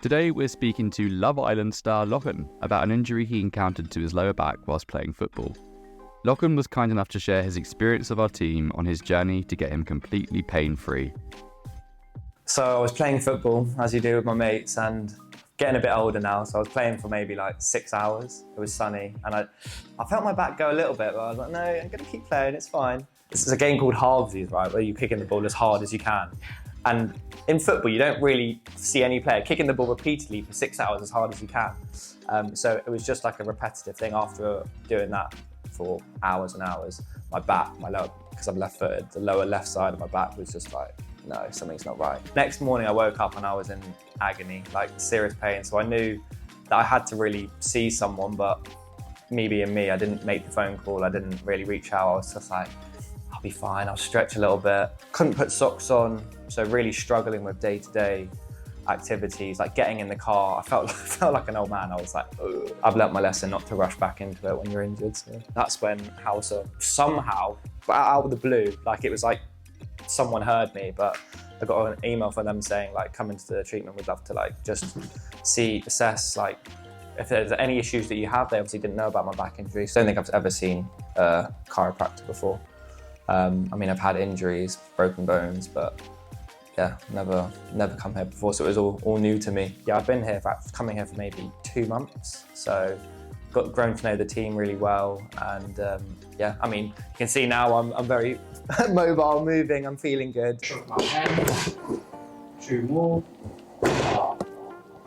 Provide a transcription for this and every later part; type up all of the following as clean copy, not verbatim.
Today we're speaking to Love Island star Lochan about an injury he encountered to his lower back whilst playing football. Lochan was kind enough to share his experience of our team on his journey to get him completely pain-free. So I was playing football, as you do with my mates, and getting a bit older now, so I was playing for maybe like 6 hours. It was sunny, and I felt my back go a little bit, but I was like, no, I'm going to keep playing, it's fine. This is a game called halvesies, right, where you're kicking the ball as hard as you can. And in football, you don't really see any player kicking the ball repeatedly for 6 hours as hard as you can. So it was just like a repetitive thing. After doing that for hours and hours, my back, because I'm left-footed, the lower left side of my back was just like, no, something's not right. Next morning, I woke up and I was in agony, like serious pain. So I knew that I had to really see someone, but me being me, I didn't make the phone call. I didn't really reach out. I was just like, I'll be fine, I'll stretch a little bit. Couldn't put socks on, so really struggling with day-to-day activities, like getting in the car. I felt like an old man. I was like, ugh. I've learnt my lesson not to rush back into it when you're injured. So that's when Hausa somehow, out of the blue, like it was like someone heard me, but I got an email from them saying like, come into the treatment, we'd love to like just assess like if there's any issues that you have. They obviously didn't know about my back injury, so I don't think I've ever seen a chiropractor before. I mean, I've had injuries, broken bones, but yeah, never come here before, so it was all new to me. Yeah, I've been here, coming here for maybe 2 months, so grown to know the team really well, and yeah, I mean, you can see now I'm very mobile, moving, I'm feeling good. My hand. 2 more.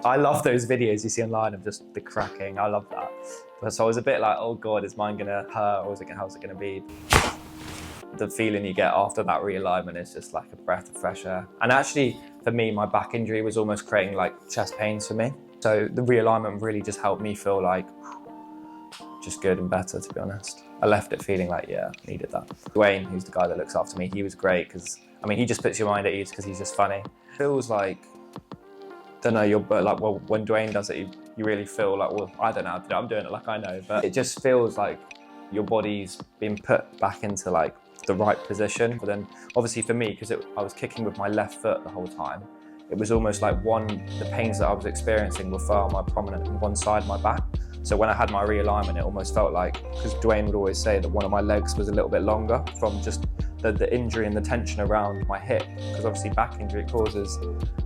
I love those videos you see online of just the cracking, I love that. But so I was a bit like, oh God, is mine gonna hurt, or how's it gonna be? The feeling you get after that realignment is just like a breath of fresh air. And actually, for me, my back injury was almost creating like chest pains for me. So the realignment really just helped me feel like just good and better, to be honest. I left it feeling like, yeah, I needed that. Dwayne, who's the guy that looks after me, he was great because, I mean, he just puts your mind at ease because he's just funny. It feels like, don't know, but like, well, when Dwayne does it, you really feel like, well, I don't know how to do it, I'm doing it like I know, but it just feels like your body's been put back into like the right position. But then obviously for me, because I was kicking with my left foot the whole time, it was almost like the pains that I was experiencing were far more prominent on one side of my back. So when I had my realignment, it almost felt like, because Dwayne would always say that one of my legs was a little bit longer from just the injury and the tension around my hip, because obviously back injury causes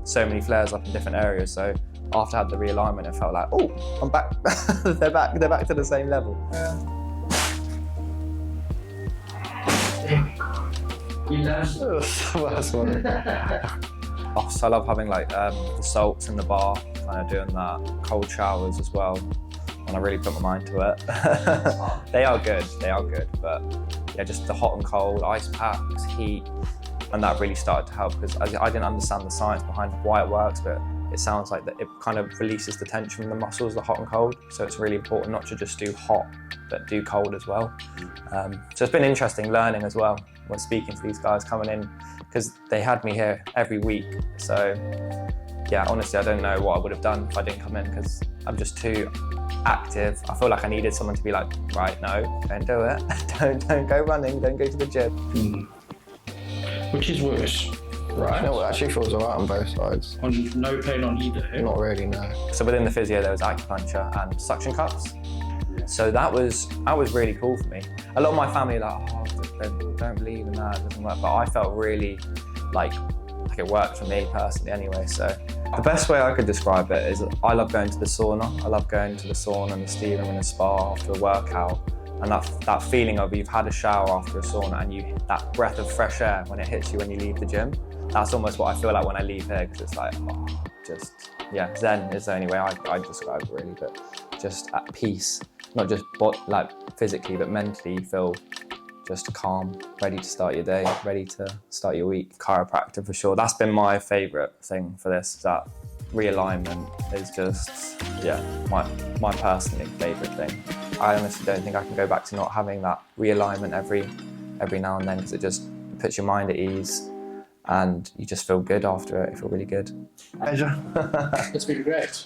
so many flares up in different areas. So after I had the realignment, it felt like, oh, I'm back. they're back to the same level. You learn. Worst one. Oh, so I love having like the salts in the bar, kind of doing that. Cold showers as well, when I really put my mind to it. They are good, but yeah, just the hot and cold, ice packs, heat, and that really started to help because I didn't understand the science behind why it works, but it sounds like that it kind of releases the tension from the muscles, the hot and cold. So it's really important not to just do hot, but do cold as well. So it's been interesting learning as well when speaking to these guys coming in, because they had me here every week. So yeah, honestly, I don't know what I would have done if I didn't come in, because I'm just too active. I feel like I needed someone to be like, right, no, don't do it. don't go running, don't go to the gym. Which is worse, right? No, it actually feels alright on both sides. No pain on either hip? Not really, no. So within the physio, there was acupuncture and suction cups. So that was really cool for me. A lot of my family are like, oh, don't believe in that, it doesn't work. But I felt really like it worked for me personally anyway. So the best way I could describe it is I love going to the sauna. I love going to the sauna and the steam room and the spa after a workout. And that feeling of you've had a shower after a sauna and that breath of fresh air when it hits you when you leave the gym. That's almost what I feel like when I leave here, because it's like, oh, just, yeah, zen is the only way I describe it really, but just at peace. Not just like physically, but mentally you feel just calm, ready to start your day, ready to start your week. Chiropractor for sure. That's been my favourite thing for this, that realignment is just, yeah, my personally favourite thing. I honestly don't think I can go back to not having that realignment every now and then, because it just puts your mind at ease and you just feel good after it. You feel really good. Pleasure. It's been great.